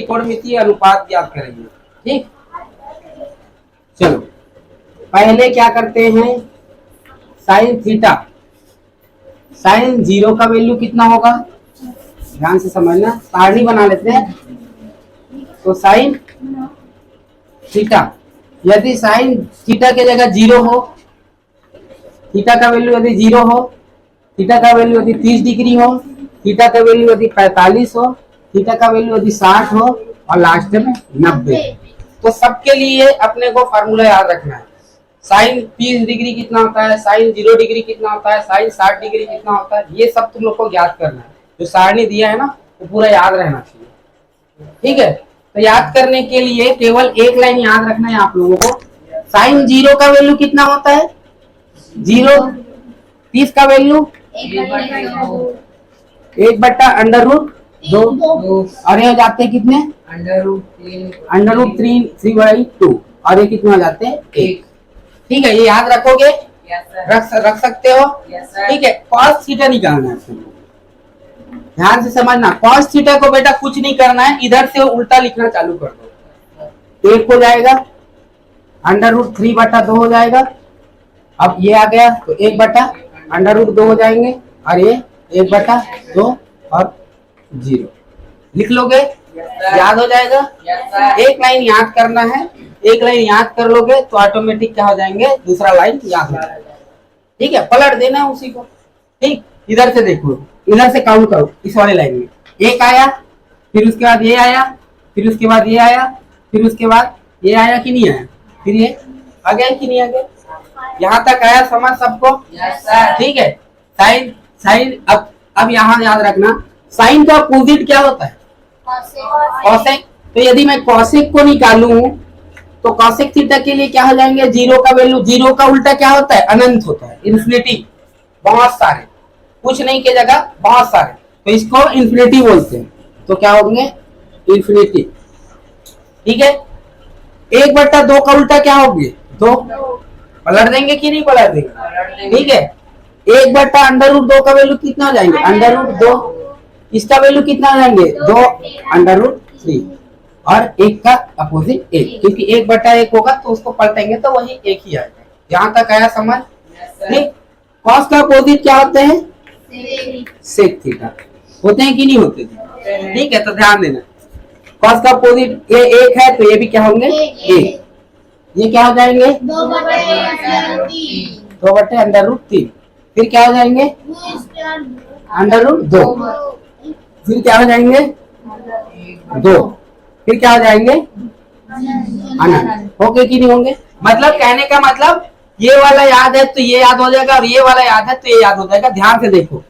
त्रिकोणमितीय अनुपात ज्ञात करेंगे। ठीक, चलो पहले क्या करते हैं, साइन थीटा, साइन 0 का वैल्यू कितना होगा, ध्यान से समझना, सारणी बना लेते हैं। तो साइन थीटा, यदि साइन थीटा की जगह 0 हो, थीटा का वैल्यू यदि 0 हो, थीटा का वैल्यू यदि 30 डिग्री हो, थीटा का वैल्यू यदि 45 हो, थीटा का वैल्यू यदि 60 हो और लास्ट में 90, तो सबके लिए अपने को फार्मूला याद रखना है। साइन 30 डिग्री कितना होता है, साइन 0 डिग्री कितना होता है, साइन 60 डिग्री कितना होता है, ये सब तुम लोग को याद करना है। जो सारणी दिया है ना वो पूरा याद रहना चाहिए। ठीक है, तो याद करने के लिए केवल एक लाइन याद रखना है आप लोगों को। साइन 0 का वैल्यू कितना होता है, 0, 30 का वैल्यू 1/√2 और ये हो जाते हैं कितने, √3/2 और ये कितने हो जाते हैं 1। ठीक है, ये याद रखोगे, रख सकते हो। ठीक है, कॉस थीटा निकालना है, ध्यान से समझना। कॉस थीटा को बेटा कुछ नहीं करना है, इधर से उल्टा लिखना चालू कर दो। 1 हो जाएगा, √3/2 हो जाएगा। अब ये आ गया तो 1/√2 हो जाएंगे और ये 1/2 और 0 लिख लोगे, याद हो जाएगा। एक लाइन याद करना है, एक लाइन याद कर लोगे तो ऑटोमेटिक क्या हो जाएंगे, दूसरा लाइन याद हो जाएगा। ठीक है, पलट देना है उसी को। ठीक, इधर से देखो, इधर से काउंट करो, इस वाले लाइन में 1 आया, फिर उसके बाद ये आया, फिर उसके बाद ये आया, फिर उसके बाद ये आया कि नहीं आया, फिर ये आ गया कि नहीं आ गया, यहाँ तक आया, समझ सबको। ठीक है, साइन साइन अब यहाँ याद रखना, साइन का अपोजिट क्या होता है, कॉसेक। तो यदि मैं कॉसेक को निकालूं तो कॉसेक थीटा के लिए क्या हो जाएंगे, 0 का वैल्यू, 0 का उल्टा क्या होता है, अनंत होता है, इन्फिनिटी, बहुत सारे, कुछ नहीं के जगह बहुत सारे, तो इसको इन्फिनिटी बोलते हैं। तो क्या होंगे, इन्फिनिटी। ठीक है, 1/2 का उल्टा क्या होंगे, 2, पलट देंगे कि नहीं पलट देंगे। ठीक है, 1/√2 का वैल्यू कितना हो जाएंगे, √2, इसका वैल्यू कितना हो जाएंगे, 2√3 और 1 का अपोजिट 1, क्योंकि 1/1 होगा तो उसको पलटेंगे तो वही 1 ही आएगा। यहाँ तक आया समझ। ठीक, कॉस का अपोजिट क्या होते हैं, सेक थीटा होते हैं कि नहीं होते। ठीक है, तो ध्यान देना, कॉस का अपोजिट ये 1 है तो ये भी क्या होंगे 1, ये क्या हो जाएंगे 2/√3, फिर क्या हो जाएंगे √2, फिर क्या हो जाएंगे 2, फिर क्या हो जाएंगे अनंत। होंगे कि नहीं होंगे, मतलब कहने का मतलब ये वाला याद है तो ये याद हो जाएगा और ये वाला याद है तो ये याद हो जाएगा। ध्यान से देखो,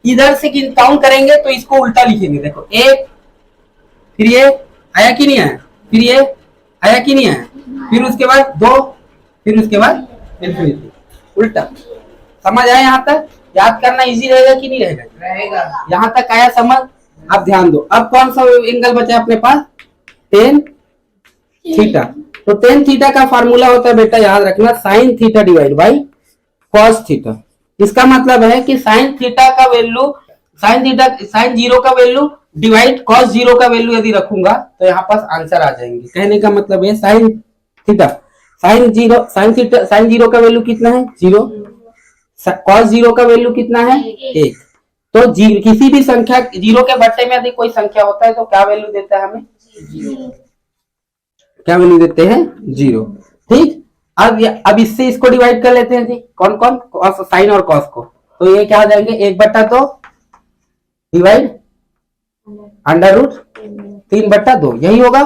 इधर से काउंट करेंगे तो इसको उल्टा लिखेंगे। देखो 1, फिर ये आया कि नहीं आया, फिर ये आया कि नहीं आया, फिर उसके बाद 2, फिर उसके बाद इन्फिनिटी, उल्टा। समझ आया, यहाँ तक याद करना इजी रहेगा कि नहीं रहेगा, यहाँ तक आया समझ। अब ध्यान दो, अब कौन सा एंगल बचा अपने पास, tan थीटा। तो tan थीटा का फार्मूला होता है बेटा, याद रखना, sine theta divide by cos theta. इसका मतलब है कि साइन थीटा का वैल्यू, साइन 0 का वैल्यू डिवाइड कॉस 0 का वैल्यू यदि रखूंगा तो यहाँ पास आंसर आ जाएंगे। कहने का मतलब है साइन थीटा, साइन 0 का वैल्यू कितना है 0, कॉस 0 का वैल्यू कितना है 1। तो किसी भी संख्या 0 के बट्टे में यदि कोई संख्या होता है तो क्या वैल्यू देता है हमें, क्या वैल्यू देते हैं 0। ठीक, अब इससे इसको डिवाइड कर लेते हैं जी, कौन कौन, साइन और कॉस को। तो ये क्या हो जाएंगे 1/2 डिवाइड √3/2, यही होगा।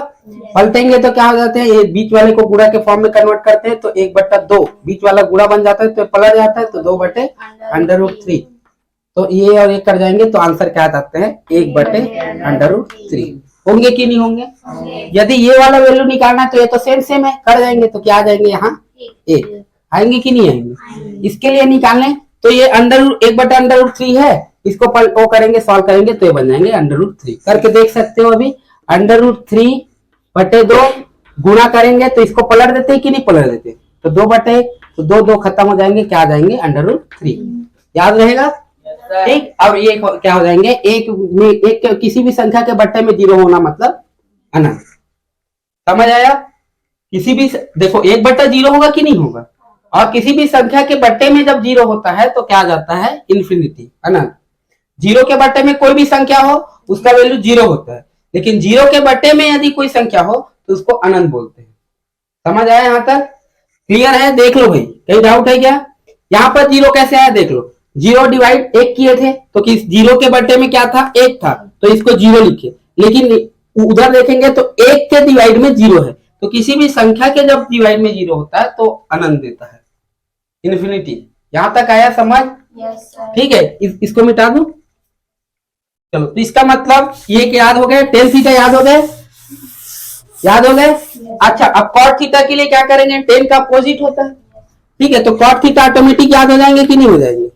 पलटेंगे तो क्या हो जाते हैं, ये बीच वाले को गुणा के फॉर्म में कन्वर्ट करते हैं तो 1/2, बीच वाला गुणा बन जाता है तो पलट जाता है तो 2/√3। तो ये और ये कर जाएंगे तो आंसर क्या आते हैं 1/√3। होंगे कि नहीं होंगे। यदि ये वाला वैल्यू निकालना तो ये तो सेम है, कर जाएंगे तो क्या आ जाएंगे यहाँ 1, आएंगे कि नहीं आएंगे। इसके लिए निकालने तो ये 1/√3 है, इसको वो करेंगे, सॉल्व करेंगे तो ये बन जाएंगे √3। करके देख सकते हो अभी, √3/2 गुणा करेंगे तो इसको पलट देते कि नहीं पलट देते, तो 2/1 तो 2 खत्म हो जाएंगे, क्या आ जाएंगे √3। याद रहेगा। ठीक, अब ये क्या हो जाएंगे, एक किसी भी संख्या के बट्टे में 0 होना मतलब अनंत। समझ आया? किसी भी देखो 1/0 होगा कि नहीं होगा, और किसी भी संख्या के बट्टे में जब 0 होता है तो क्या आ जाता है, इन्फिनिटी, अनंत। 0 के बट्टे में कोई भी संख्या हो उसका वैल्यू 0 होता है, लेकिन 0 के बट्टे में यदि कोई संख्या हो तो उसको अनंत बोलते हैं। समझ आया? यहां तक क्लियर है? देख लो भाई, कहीं डाउट है क्या? यहाँ पर 0 कैसे आया देख लो। 0 डिवाइड 1 किए थे तो किस 0 के बट्टे में क्या था, 1 था, तो इसको 0 लिखे। लेकिन उधर देखेंगे तो 1 के डिवाइड में 0 है, तो किसी भी संख्या के जब डिवाइड में 0 होता है तो अनंत देता है, इन्फिनिटी। यहां तक आया समझ? ठीक है, इसको मिटा दूं। चलो, तो इसका मतलब ये क्या याद हो गए, टेन थीटा याद हो गए, याद हो गए। अच्छा, अब कॉट थीटा के लिए क्या करेंगे, टेन का अपोजिट होता है, ठीक है, तो कॉट थीटा ऑटोमेटिक याद हो जाएंगे कि नहीं हो जाएंगे।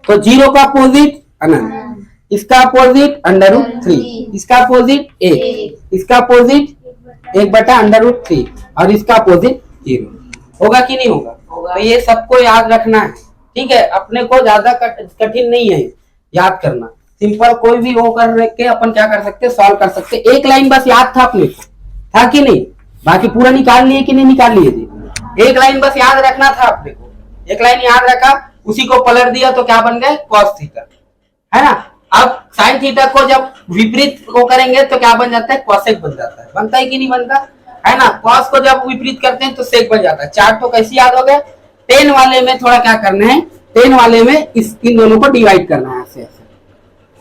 तो 0 का अपोजिट अनंत, इसका अपोजिट √3, इसका अपोजिट 1, इसका अपोजिट 1/√3, और इसका अपोजिट 0 होगा कि नहीं होगा? तो ये सबको याद रखना है, ठीक है। अपने को ज्यादा कठिन नहीं है याद करना, सिंपल कोई भी वो कर के अपन क्या कर सकते, सॉल्व कर सकते। एक लाइन बस याद था अपने को, था कि नहीं? बाकी पूरा निकाल लिए कि नहीं निकाल लिए जी? एक लाइन बस याद रखना था अपने को, एक लाइन याद रखा, उसी को पलट दिया तो क्या बन गए, कॉस थीटा, है ना। अब साइन थीटा को जब विपरीत को करेंगे तो क्या बन जाता है, कॉसेक बन जाता है। बनता है कि नहीं बनता, है ना। कॉस को जब विपरीत करते हैं तो सेक बन जाता है। चार्ट तो कैसे याद हो गया, 10 वाले में थोड़ा क्या करना है, 10 वाले में इन दोनों को डिवाइड करना है, ऐसे ऐसे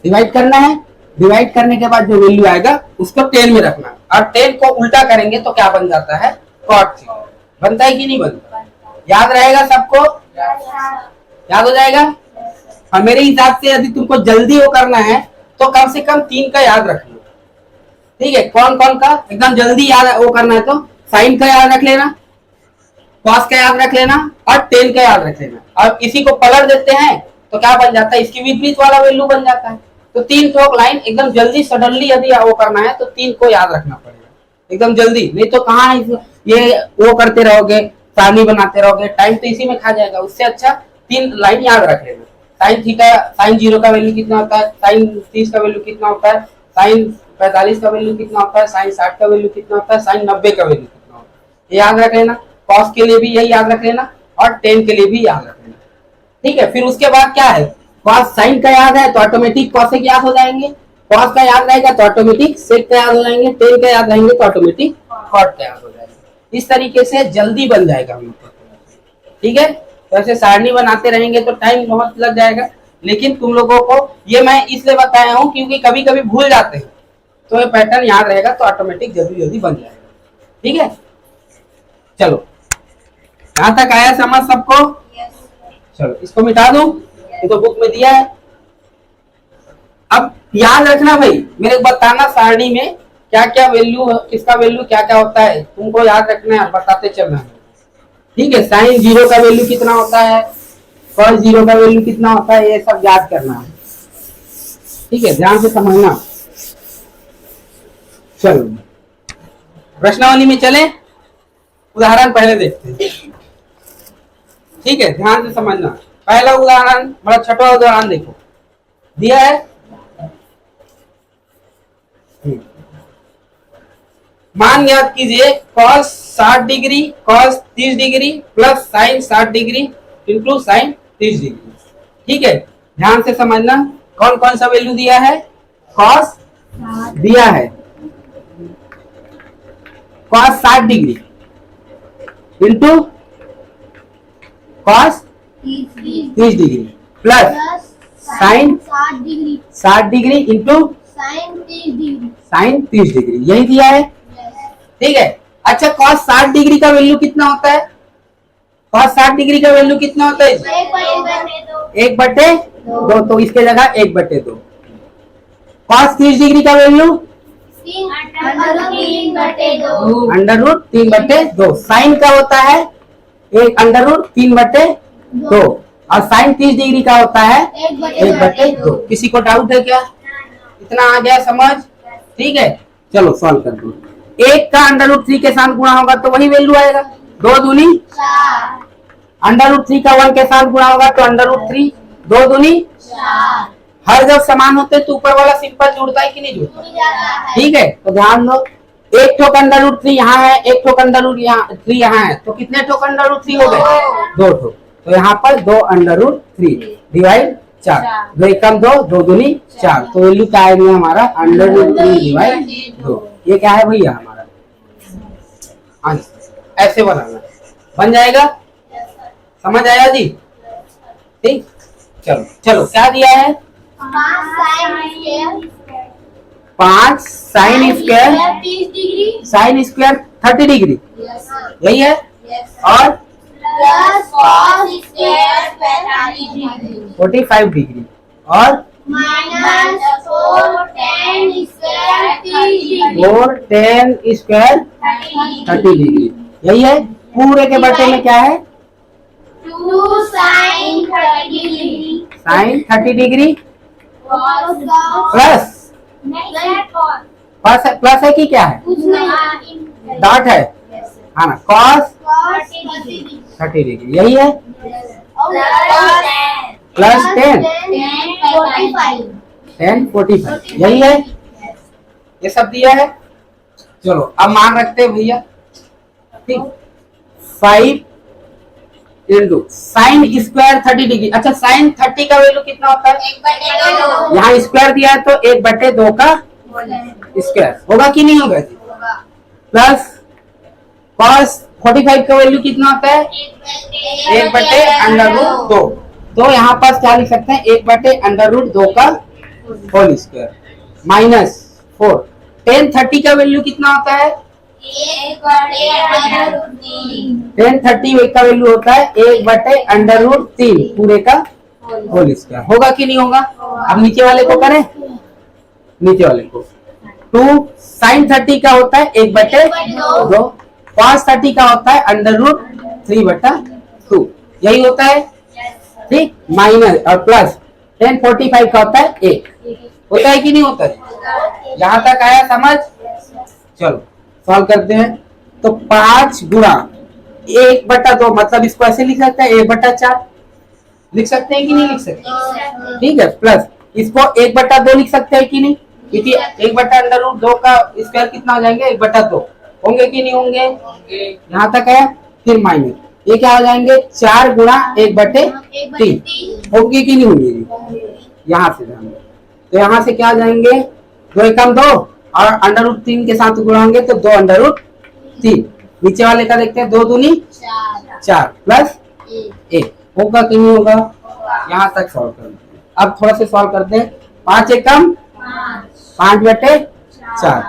डिवाइड करना है। डिवाइड करने के बाद जो वैल्यू आएगा उसको 10 में रखना, और 10 को उल्टा करेंगे तो क्या बन जाता है, कॉट थीटा। बनता है कि नहीं बनता? याद रहेगा सबको, याद हो जाएगा। और मेरे हिसाब से यदि तुमको जल्दी वो करना है तो कम से कम 3 का याद रख लो, ठीक है। कौन कौन का एकदम जल्दी याद वो करना है तो साइन का याद रख लेना, कॉस का याद रख लेना, और 10 का याद रख लेना। और इसी को पलट देते हैं तो क्या बन जाता है, इसकी विपरीत वाला वैल्यू बन जाता है। तो 3 ठोक लाइन एकदम जल्दी सडनली यदि वो करना है तो 3 को याद रखना पड़ेगा एकदम जल्दी, नहीं तो कहाँ ये वो करते रहोगे, सारणी बनाते रहोगे, टाइम तो इसी में खा जाएगा। उससे अच्छा 3 लाइन याद रख लेना। साइन थीटा, साइन 0 का वैल्यू कितना होता है, साइन 30 का वैल्यू कितना होता है, साइन 45 का वैल्यू कितना होता है, साइन 60 का वैल्यू कितना होता है, साइन 90 का वैल्यू कितना होता है, ये याद रख लेना। कॉस के लिए भी यही याद रख लेना, और 10 के लिए भी याद रख लेना, ठीक है। फिर उसके बाद क्या है, कॉस साइन का याद है तो ऑटोमेटिक कॉसेक याद हो जाएंगे, कॉस का याद रहेगा तो ऑटोमेटिक सेक का याद हो जाएंगे, 10 का याद रहेंगे तो ऑटोमेटिक कॉट का याद हो जाएगा। इस तरीके से जल्दी बन जाएगा हम लोग, ठीक है। तो ऐसे सारणी बनाते रहेंगे तो टाइम बहुत लग जाएगा, लेकिन तुम लोगों को ये मैं इसलिए बताया हूँ क्योंकि कभी कभी भूल जाते हैं, तो ये पैटर्न याद रहेगा तो ऑटोमेटिक जल्दी जल्दी बन जाएगा, ठीक है। चलो, यहाँ तक आया समझ सबको? चलो, इसको मिटा दूं, ये तो बुक में दिया है। अब याद रखना भाई, मेरे को बताना सारणी में क्या क्या वैल्यू, किसका वैल्यू क्या क्या होता है, तुमको याद रखना है, बताते चलना है, ठीक है। साइन 0 का वैल्यू कितना होता है, कॉस 0 का वैल्यू कितना होता है, ये सब याद करना है, ठीक है, ध्यान से समझना। चलो, प्रश्नावली में चले, उदाहरण पहले देखते हैं, ठीक है, ध्यान से समझना। पहला उदाहरण, बड़ा छोटा उदाहरण देखो, दिया है, मान याद कीजिए cos 60 degree, cos 30 degree plus sign 60 degree into sine 30 degree, ठीक है। ध्यान से समझना, कौन कौन सा वैल्यू दिया है, cos दिया है, cos 60 degree into cos 30 degree plus sign 60 degree into sine 30 degree, यही दिया है, ठीक है। अच्छा, cos 60 डिग्री का वैल्यू कितना होता है, cos 60 डिग्री का वैल्यू कितना होता है, 1/2, तो इसके जगह 1/2। cos 30 डिग्री का वैल्यू √3/2। साइन का होता है √3/2, और साइन 30 डिग्री का होता है 1/2। किसी को डाउट है क्या, इतना आ गया समझ, ठीक है। चलो सॉल्व कर दो। 1 का √3 के साथ गुणा होगा तो वही वैल्यू आएगा, 2 दूनी 4। √3 का 1 के साथ गुणा होगा तो √3, 2 दूनी 4। हर जब समान होते तो ऊपर वाला सिंपल जुड़ता है कि नहीं जुड़ता, ठीक है। तो ध्यान दो, एक ठोक अंडर रूट 3 यहाँ है, एक ठोक अंडर रूट 3 यहाँ है, तो कितने ठोक अंडर रूट 3 हो गए? 2 ठोक। तो यहाँ पर 2 अंडर रूट 3 डिवाइड 4, 2 एकम 2, 2 दूनी 4, तो वैल्यू क्या आएगी हमारा? Under root 3 divide 2। ये क्या है भैया हमारा आंसर। ऐसे बनाना, बन जाएगा। समझ आया जी? ठीक, चलो चलो क्या दिया है? 5 साइन स्क्वायर 30 डिग्री, यही है। और 45 डिग्री और 4 10 स्क्वायर 30 डिग्री, यही है। पूरे के बटे में क्या है? 2 sin 30 degree sine 30 degree plus plus है कि क्या है? डॉट है, हाँ ना, cos 30 डिग्री, यही है। प्लस 10 45, यही है। ये सब दिया है। चलो अब मान रखते हैं भैया, ठीक। 5 इंटू साइन स्क्वायर 30 डिग्री। अच्छा, साइन 30 का वैल्यू कितना होता है? यहाँ स्क्वायर दिया है तो 1/2 का स्क्वायर होगा कि नहीं होगा जी? प्लस cos 45 का वैल्यू कितना होता है? 1/√2। तो यहाँ पर क्या लिख सकते हैं? 1/√2 का होल स्क्वायर माइनस 4। tan 30 का वैल्यू कितना होता है? 10 30 का वैल्यू होता है 1/√3 पूरे का होल स्क्वायर, होगा कि नहीं होगा? अब नीचे वाले को करें, नीचे वाले को 2 साइन 30 का होता है 1/2, cos 30 का होता है √3/2, यही होता है, ठीक। माइनस और प्लस tan 45 का होता है 1, होता है कि नहीं होता है? यहाँ तक आया समझ? चलो सॉल्व करते हैं। तो 5 गुणा 1/2, मतलब इसको ऐसे लिख सकते हैं 1/4 लिख सकते हैं कि नहीं लिख सकते? ठीक है। प्लस इसको 1/2 लिख सकते हैं कि नहीं? क्योंकि 1/√2 का स्क्वायर कितना हो जाएंगे? 1/2 होंगे कि नहीं होंगे? यहाँ तक है। फिर माइनस ये क्या हो जाएंगे? 4 गुणा 1/3 होंगे कि नहीं होंगे? यहाँ से जाएंगे तो यहाँ से क्या जाएंगे? 2 एकम 2 और अंडर√3 के साथ गुणा होंगे तो 2 अंडर√3। नीचे वाले का देखते हैं, 2 दूनी 4 प्लस 1, होगा कि नहीं होगा? यहाँ तक सॉल्व करते हैं। अब थोड़ा से सॉल्व करते हैं। 5 एकम 5/4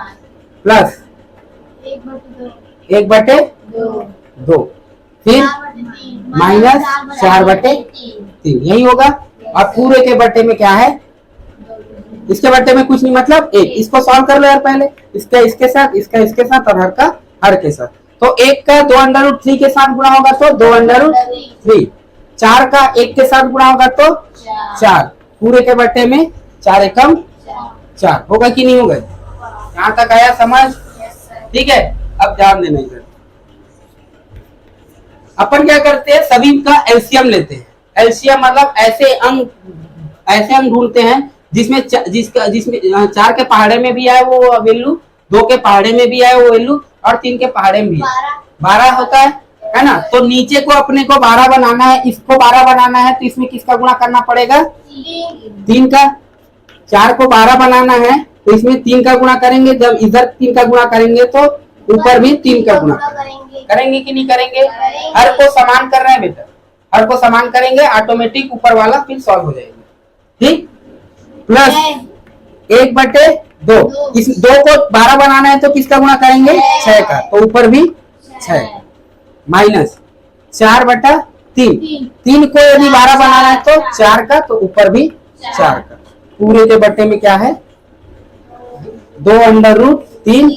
प्लस 1/2, फिर माइनस 4/3, यही होगा। और पूरे के बटे में क्या है? इसके बटे में कुछ नहीं, मतलब 1। इसको सॉल्व कर लो यार पहले, इसका इसके साथ, इसका इसके साथ और हर का हर के साथ। तो 1 का 2 अंडर√3 के साथ गुणा होगा तो 2 अंडर√3, 4 का 1 के साथ गुणा होगा तो 4, पूरे के बटे में 4 एकम 4, होगा कि नहीं होगा? यहाँ तक आया समझ? ठीक है। अब ध्यान देना इधर, अपन क्या करते हैं? सभी का एलसीएम लेते हैं। एलसीएम मतलब ऐसे अंक ढूंढते हैं जिसमें 4 के पहाड़े में भी आए वो वैल्यू, 2 के पहाड़े में भी आए वो वैल्यू और 3 के पहाड़े में भी 12 होता है ना? तो नीचे को अपने को 12 बनाना है, इसको 12 बनाना है, तो इसमें किसका गुणा करना पड़ेगा? 3 का। 4 को 12 बनाना है तो इसमें 3 का गुणा करेंगे, जब इधर 3 का गुणा करेंगे तो ऊपर भी 3 का गुणा करेंगे कि नहीं करेंगे? हर को समान कर रहे हैं बेटा, हर को समान करेंगे, ऑटोमेटिक ऊपर वाला फिर सॉल्व हो जाएगा, ठीक। प्लस 1/2, इस 2 को 12 बनाना है तो किसका गुणा करेंगे? 6 का, तो ऊपर भी 6, माइनस 4/3, 3 को यदि 12 बनाना है तो 4 का, तो ऊपर भी 4 का। पूरे के बटे में क्या है? 2 अंडर√3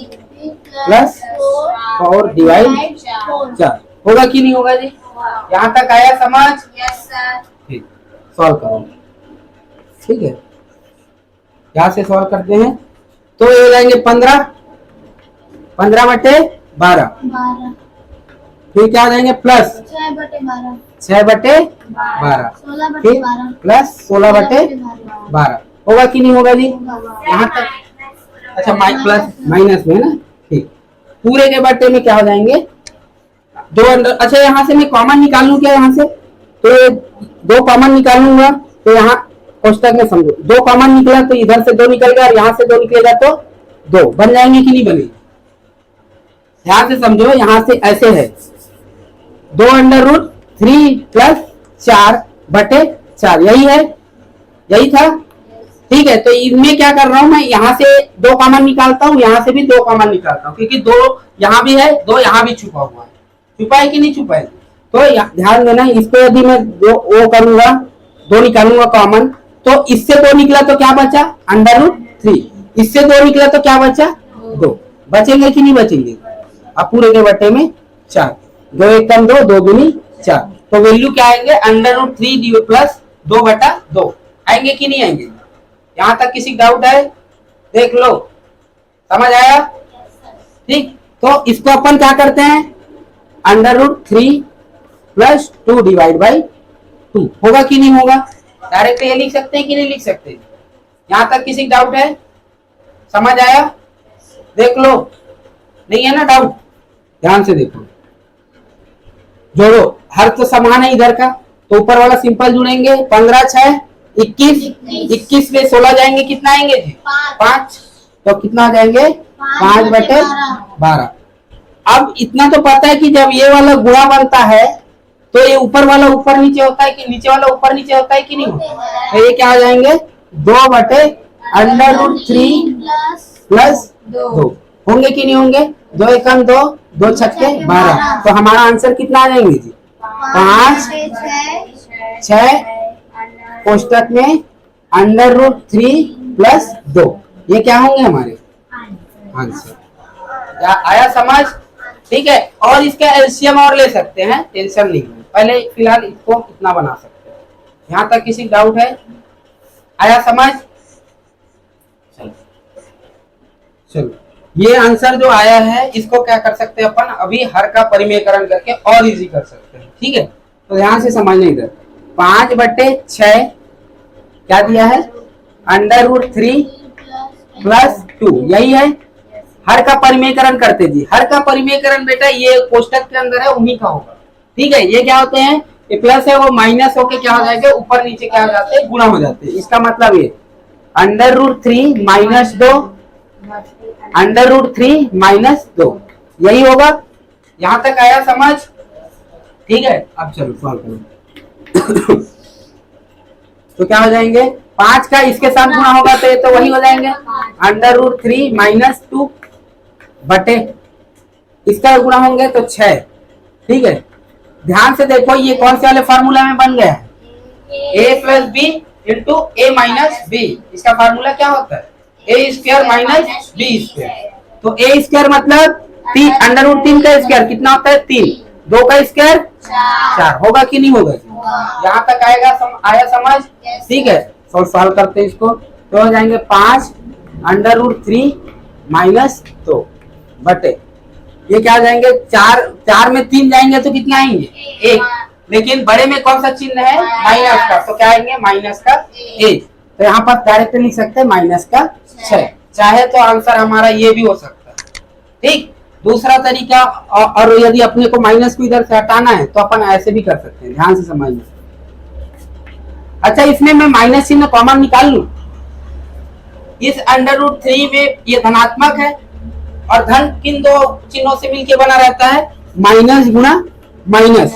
प्लस 4 डिवाइड 4, होगा कि नहीं होगा जी? यहाँ तक आया समझ? ठीक, सॉल्व करो, ठीक है। यहाँ से सॉल्व करते हैं तो ये हो जाएंगे 15/12, फिर क्या आ जाएंगे? प्लस 6/12, फिर प्लस 16/12, होगा कि नहीं होगा जी? यहाँ तक अच्छा, प्लस माइनस में है ना, ठीक। पूरे के बट्टे में क्या हो जाएंगे, दो अंडर। अच्छा यहाँ से मैं कॉमन निकाल लूं क्या, यहाँ से तो ये दो कॉमन निकालूंगा तो यहाँ कोष्टक में समझो दो कॉमन निकला तो इधर से दो निकल गया और यहाँ से दो निकलेगा तो दो बन जाएंगे कि नहीं बनेंगे। ध्यान से समझो, यहाँ से ऐसे है 2√3 + 4 बटे 4, यही है, यही था। ठीक है, तो इनमें क्या कर रहा हूं मैं, यहाँ से दो कॉमन निकालता हूँ, यहाँ से भी दो कॉमन निकालता हूँ, क्योंकि दो यहाँ भी है, दो यहाँ भी छुपा हुआ है। छुपा है कि नहीं छुपा है, तो ध्यान देना। इसको यदि मैं दो वो करूंगा, दो निकालूंगा कॉमन, तो इससे दो निकला तो क्या बचा, √3। इससे दो निकला तो क्या बचा, दो। बचेंगे कि नहीं बचेंगे। अब पूरे के बट्टे में 4, 2 × 1 = 2, 2 दूनी 4, तो वैल्यू क्या आएंगे, √3 + 2/2 आएंगे कि नहीं आएंगे। यहां तक किसी डाउट है, देख लो, समझ आया। ठीक, तो इसको अपन क्या करते हैं, √3 + 2/2 होगा कि नहीं होगा। डायरेक्ट ये लिख सकते हैं कि नहीं लिख सकते। यहां तक किसी डाउट है, समझ आया, देख लो, नहीं है ना डाउट। ध्यान से देखो, जोड़ो, हर तो समान है इधर का, तो ऊपर वाला सिंपल जुड़ेंगे। 15 × 6 = 21, 21 में 16 जाएंगे, कितना आएंगे जी, 5, तो कितना आ जाएंगे, 5/12। अब इतना तो पता है कि जब ये वाला गुणा बनता है तो ये ऊपर वाला ऊपर नीचे होता है कि नीचे वाला ऊपर नीचे होता है कि नहीं होता, तो ये क्या आ जाएंगे, 2/√3 + 2 होंगे कि नहीं होंगे। 2 × 1 = 2, 2 × 6 = 12, तो हमारा आंसर कितना आ जाएंगे जी, 5, 6 कोष्टक में √3 + 2, ये क्या होंगे हमारे आंसर। आया समझ। ठीक है, और इसका एलसीएम और ले सकते हैं, टेंशन नहीं है। पहले फिलहाल इसको कितना बना सकते हैं, यहां तक किसी डाउट है, आया समझ। चलो, ये आंसर जो आया है इसको क्या कर सकते हैं अपन, अभी हर का परिमेयकरण करके और इजी कर सकते हैं। ठीक है, तो ध्यान से समझना इधर, 5/6 क्या दिया है, √3 + 2, यही है। हर का परिमेयकरण करते जी, हर का परिमेयकरण बेटा ये कोष्टक के अंदर है, उन्हीं का होगा। ठीक है, ये क्या होते हैं, ये प्लस है वो माइनस होके क्या हो जाएगा, ऊपर नीचे क्या हो जाते हैं, गुणा हो जाते हैं। इसका मतलब ये √3 - 2, √3 - 2, यही होगा। यहां तक आया समझ। ठीक है, अब चलो सॉल्व करो। तो क्या हो जाएंगे, 5 का इसके साथ गुणा होगा तो ये तो वही हो जाएंगे, √3 - 2 बटे इसका गुणा होंगे तो 6। ठीक है, ध्यान से देखो, ये कौन से वाले फार्मूला में बन गया है, a + b × a - b। इसका फार्मूला क्या होता है, a² - b²। तो a² मतलब 3, √3 का स्क्वायर कितना होता है, 3, 2 का स्क्वायर 4, होगा कि नहीं होगा। यहाँ तक आएगा, आया समझ। ठीक है, सॉल्व करते हैं इसको, तो हो जाएंगे 5 √3 - 2 बटे, ये क्या जाएंगे, 4 में 3 जाएंगे तो कितना आएंगे, 1। लेकिन बड़े में कौन सा चिन्ह है, माइनस का, तो क्या आएंगे, -1। तो यहाँ पर डायरेक्ट लिख सकते हैं -6। चाहे तो आंसर हमारा ये भी हो सकता है। ठीक, दूसरा तरीका, और यदि अपने को माइनस को इधर से हटाना है तो अपन ऐसे भी कर सकते हैं। ध्यान से समझिए। अच्छा, इसमें मैं माइनस चिन्ह कॉमन निकाल लूं, इस √3 में ये धनात्मक है और धन किन दो चिन्हों से मिलके बना रहता है, माइनस गुणा माइनस।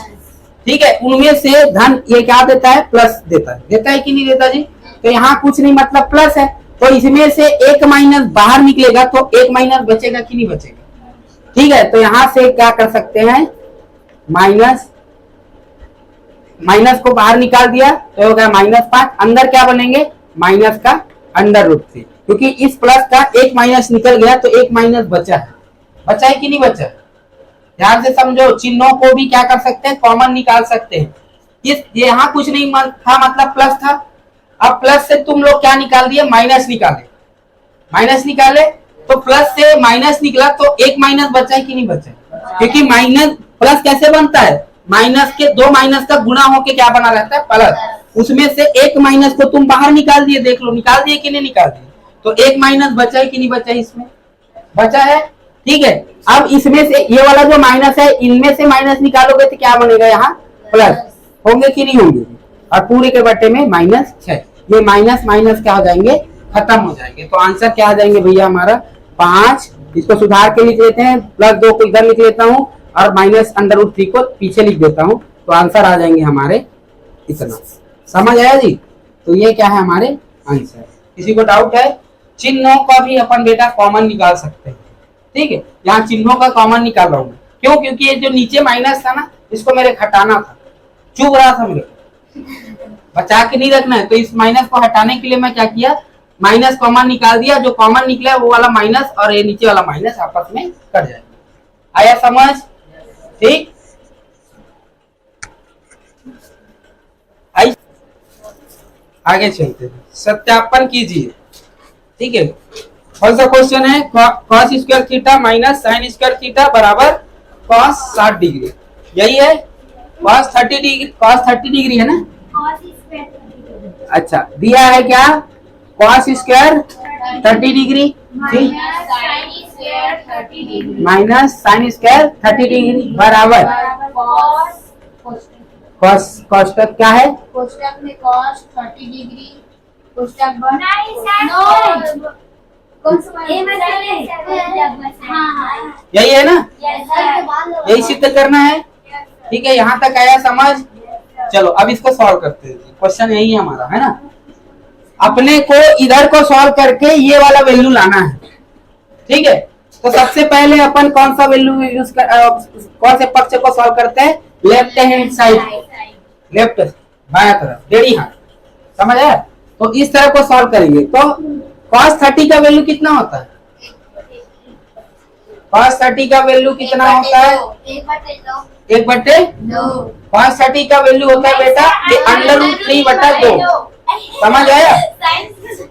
ठीक है, उनमें से धन ये क्या देता है, प्लस देता है कि नहीं देता जी। तो यहाँ कुछ नहीं, मतलब प्लस है, तो इसमें से एक माइनस बाहर निकलेगा तो एक माइनस बचेगा कि नहीं बचेगा। ठीक है, तो यहां से क्या कर सकते हैं, माइनस को बाहर निकाल दिया तो हो गया -5, अंदर क्या बनेंगे, माइनस का √3, क्योंकि इस प्लस का एक माइनस निकल गया तो एक माइनस बचा है कि नहीं बचा। ध्यान से समझो, चिन्हों को भी क्या कर सकते हैं, कॉमन निकाल सकते हैं। इस यहाँ कुछ नहीं था, मतलब प्लस था, अब प्लस से तुम लोग क्या निकाल दिए, माइनस निकाले, तो प्लस से माइनस निकला तो एक माइनस बचा है कि नहीं बचा, क्योंकि माइनस प्लस कैसे बनता है, माइनस के दो माइनस का गुणा होके क्या बना रहता है, प्लस। उसमें से एक माइनस को तुम बाहर निकाल दिए, देख लो निकाल दिए कि नहीं निकाल दिए, तो एक माइनस बचा है कि नहीं बचा है, इसमें बचा है। ठीक है। अब इसमें से ये वाला जो माइनस है, इनमें से माइनस निकालोगे तो क्या बनेगा यहाँ प्लस, होंगे कि नहीं होंगे, और पूरे के बट्टे में -6, ये माइनस माइनस क्या हो जाएंगे, खत्म हो जाएंगे। तो आंसर क्या आ जाएंगे भैया हमारा 5। इसको सुधार के लिख लेते हैं, +2 को इधर लिख लेता हूँ और -√3 को पीछे लिख देता हूँ, तो आंसर आ जाएंगे हमारे इतना। समझ आया जी? तो ये क्या है हमारे आंसर। किसी को डाउट है? चिन्हों का भी अपन बेटा कॉमन निकाल सकते हैं, ठीक है। यहाँ चिन्हों का कॉमन निकाल रहा हूँ, क्यों? क्योंकि ये जो नीचे माइनस था ना, इसको मेरे हटाना था, चुभ रहा था मेरे को, बचा के नहीं रखना है। तो इस माइनस को हटाने के लिए मैं क्या किया, माइनस कॉमन निकाल दिया। जो कॉमन निकला वो वाला माइनस और ये नीचे वाला माइनस आपस में कट जाएगा। आया समझ? ठीक, आगे चलते हैं, सत्यापन कीजिए, ठीक है। कौन सा क्वेश्चन है? cos square theta minus sine square theta बराबर cos 60 डिग्री, यही है। cos 30 डिग्री है ना? अच्छा, दिया है क्या? cos स्क्वायर 30 डिग्री, ठीक, माइनस साइन स्क्वायर 30 डिग्री बराबर कोष्टक क्या है? कोष्टक में cos 30 डिग्री, कोष्टक यही है ना? यही सिद्ध करना है, ठीक है। यहाँ तक आया समझ? चलो अब इसको सॉल्व करते हैं। क्वेश्चन यही है हमारा, है ना। अपने को इधर को सॉल्व करके ये वाला वैल्यू लाना है, ठीक है। तो सबसे पहले अपन कौन सा वैल्यू यूज कौन से पक्ष को सॉल्व करते हैं? लेफ्ट हैंड साइड, लेफ्ट बाया तरफ, डेढ़ी हाथ, समझ आया? तो इस तरह को सॉल्व करेंगे। तो cos 30 का वैल्यू कितना होता है? cos 30 का वैल्यू कितना होता है? 1/2। cos 30 का वैल्यू होता है बेटा √3/2, समझ आया?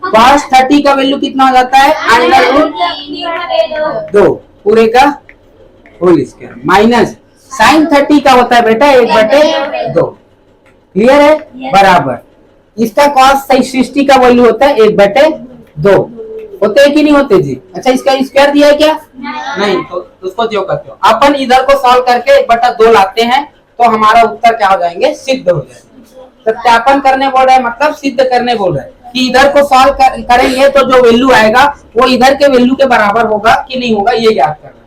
cos 30 का वैल्यू कितना हो जाता है? √2 पूरे का होल स्क्वायर, माइनस sin 30 का होता है बेटा 1/2। क्लियर है? बराबर इसका cos 60 का वैल्यू होता है 1/2। होते हैं कि नहीं होते जी? अच्छा, इसका स्क्वायर दिया है क्या? नहीं, तो उसको जो करते हो अपन इधर को सॉल्व करके 1/2 लाते हैं, तो हमारा उत्तर क्या हो जाएंगे? सिद्ध हो जाएंगे। सत्यापन करने बोल रहे हैं, मतलब सिद्ध करने बोल रहे हैं कि इधर को सॉल्व करेंगे तो जो वैल्यू आएगा वो इधर के वैल्यू के बराबर होगा कि नहीं होगा, ये याद करना।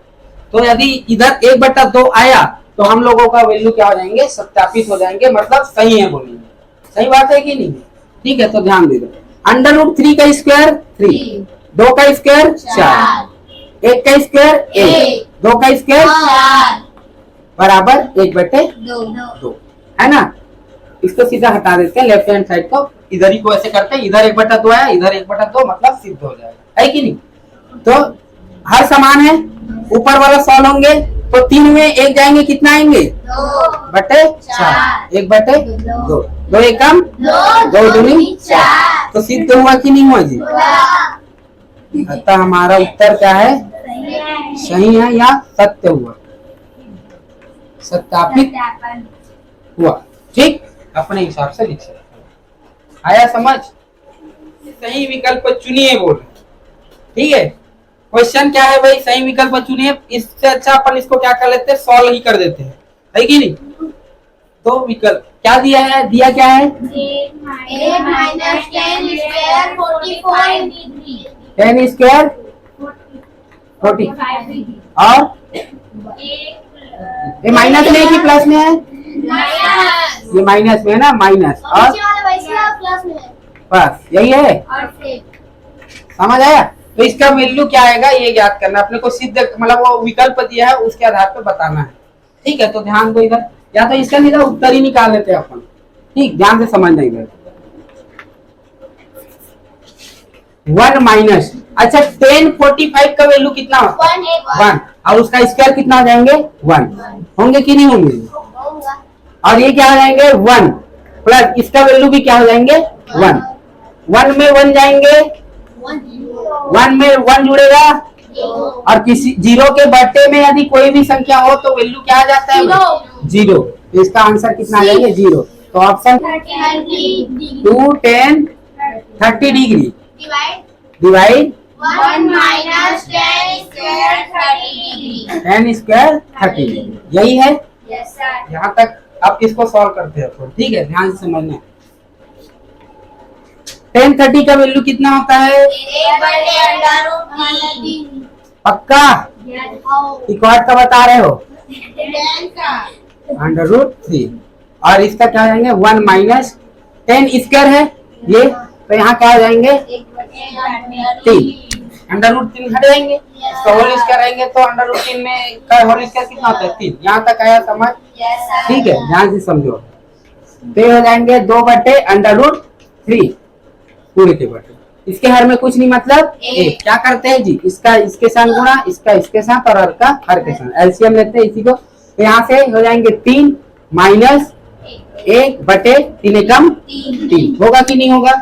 तो यदि इधर 1/2 आया तो हम लोगों का वैल्यू क्या हो जाएंगे? सत्यापित हो जाएंगे, मतलब सही है बोलेंगे। सही बात है कि नहीं? ठीक है, तो ध्यान दे दो। √3 का स्क्वायर 3, 2 का स्क्वायर 4, 1 का स्क्वायर 1, 2 का स्क्वायर बराबर 1/2, है ना। इसको सीधा हटा देते हैं, लेफ्ट हैंड साइड को इधर ही को ऐसे करते हैं, इधर 1/2 आया, इधर 1/2, मतलब सिद्ध हो जाएगा, है कि नहीं? तो हर समान है, ऊपर वाला सॉल्व होंगे तो 3 में 1 जाएंगे, कितना आएंगे? 2/4, 1/2, 2 एकम 2 दूनी 4, तो सिद्ध हुआ कि नहीं हुआ जी? अतः हमारा उत्तर क्या है? सही है या सत्य हुआ, सत्यापित हुआ, ठीक। अपने हिसाब से लिख सकते। आया समझ? सही विकल्प चुनिए बोल रहे, ठीक है। क्वेश्चन क्या है भाई? सही विकल्प चुनिए। इससे अच्छा अपन इसको क्या कर लेते हैं? सॉल्व ही कर देते हैं, है कि नहीं। तो विकल्प क्या दिया है? दिया क्या है? 10 स्क्वायर 40 और ये माइनस में है कि प्लस में है? ये माइनस में है ना, माइनस और प्लस, यही है। समझ आया? तो इसका वैल्यू क्या आएगा ये याद करना अपने को। सिद्ध मतलब वो विकल्प दिया है उसके आधार पर बताना है, ठीक है। तो ध्यान दो इधर, या तो इसका सीधा उत्तर ही निकाल लेते हैं अपन, ठीक। ध्यान से समझना इधर। 1 माइनस, अच्छा 10 45 का वैल्यू कितना होता है? 1, और उसका स्क्वायर कितना हो जाएंगे? 1 होंगे कि नहीं होंगे? और ये क्या हो जाएंगे? 1 प्लस इसका वैल्यू भी क्या हो जाएंगे? 1। 1 में 1 जाएंगे, 1 में 1 जुड़ेगा, और किसी 0 के बट्टे में यदि कोई भी संख्या हो तो वैल्यू क्या आ जाता है? 0। तो इसका आंसर कितना आ जाएंगे? 0। तो option 2 10 30 degree divide 1 minus 10 square 30 degree. 10 square 30 degree, यही है। Yes sir. यहाँ तक अब इसको सॉल्व करते हैं तो ठीक है, ध्यान से समझना। 10 30 का वैल्यू कितना होता है? 1/√3. पक्का Yes. How? इक्वाट का बता रहे हो? 10 का. √3 और इसका क्या हो जाएंगे? 1 माइनस 10 स्क्वायर है ये, तो यहाँ क्या हो जाएंगे? 3 √3 हट जाएंगे, इसका होल स्क्वायर रहेंगे तो √3 में का होल स्क्वायर कितना होता है? 3। यहाँ तक आया समझ? Yes sir. ठीक है, ध्यान से समझो। तो ये हो जाएंगे 2/√3 पूरे के बटे, इसके हर में कुछ नहीं मतलब एक। क्या करते हैं जी? इसका इसके साथ गुणा, इसका इसके साथ और हर का हर के साथ, एलसीएम लेते हैं इसी को। तो यहाँ से हो जाएंगे 3 माइनस 1/3 एकम 3, होगा कि नहीं होगा?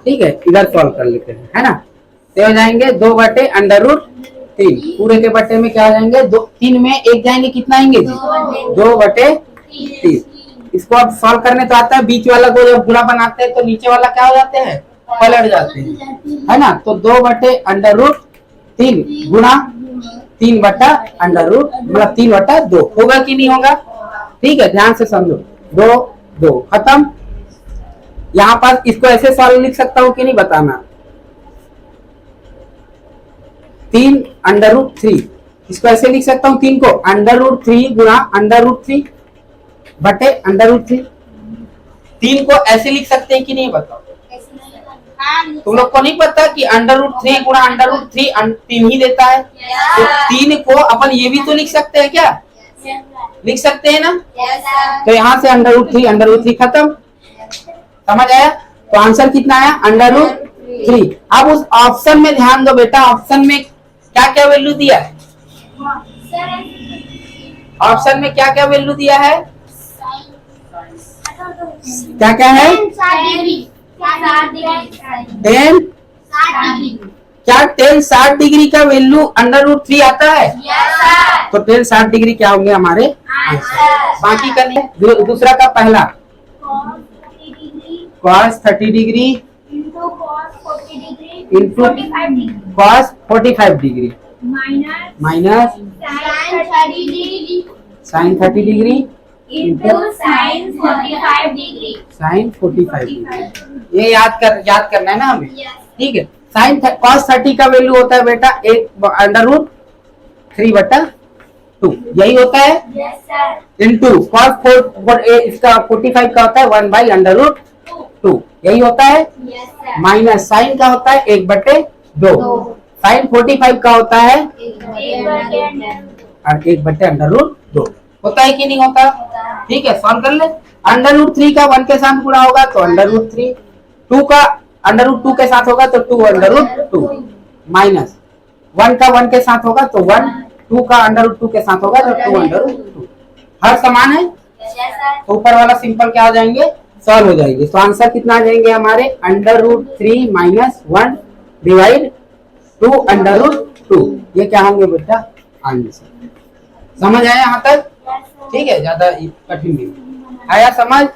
ठीक है, इधर सॉल्व कर लेते हैं, है ना। तो हो जाएंगे 2/√3 पूरे के बटे में क्या हो जाएंगे? 3 में 1 जाएंगे, कितना आएंगे जी? 2/3। इसको अब सॉल्व करने तो आता है, बीच वाला को जब गुणा बनाते हैं तो नीचे वाला क्या हो जाते हैं? पलट जाते हैं, है ना। तो 2/√3 गुणा 3/√, मतलब 3/2 होगा कि नहीं होगा? ठीक है, ध्यान से समझो। 2 खत्म। यहाँ पर इसको ऐसे सॉल्व लिख सकता हूँ कि नहीं बताना। 3/√3 इसको ऐसे लिख सकता हूँ, 3 को √3 गुणा √3 बटे √3। 3 को ऐसे लिख सकते हैं कि नहीं बताओ? तुम लोग को नहीं पता कि √3 गुणा √3 3 ही देता है, तो 3 को अपन ये भी तो लिख सकते हैं क्या? लिख सकते हैं ना। Yes sir. तो यहाँ से √3 खत्म, समझ आया? तो आंसर कितना आया? √3। अब उस ऑप्शन में ध्यान दो बेटा, ऑप्शन में क्या क्या वैल्यू दिया है? ऑप्शन में क्या क्या वैल्यू दिया है? क्या क्या है? 10 क्या 10 60 डिग्री का वैल्यू √3 आता है? तो 10 60 डिग्री क्या होंगे हमारे आंसर। बाकी का नहीं, दूसरा का पहला cos 30 degree into cos 45 degree minus sin 30 degree into sin 45 degree. sin 45 degree. ये याद करना है ना हमें। ठीक है, sin cos 30 का वैल्यू होता है बेटा 1/√3/2, यही होता है। Yes sir. इंटू cos इसका 45 का होता है 1/√2, यही होता है। Yes sir. माइनस साइन का होता है 1/2, साइन 45 का होता है और 1/√2, होता है कि नहीं होता? ठीक है, सॉल्व कर ले। √3 का 1 के साथ गुणा होगा तो √3, 2 का √2 के साथ होगा तो 2/√2, माइनस 1 का 1 के साथ होगा तो 1, 2 का √2 के साथ होगा तो 2/√2। हर समान है, Yes sir. तो ऊपर वाला सिंपल क्या हो जाएंगे? सॉल्व हो जाएंगे। तो आंसर कितना आ जाएंगे हमारे? √3 माइनस 1 डिवाइड 2/√2, ये क्या होंगे बेटा? आंसर। समझ आया यहाँ तक? ठीक है, ज्यादा कठिन नहीं आया समझ?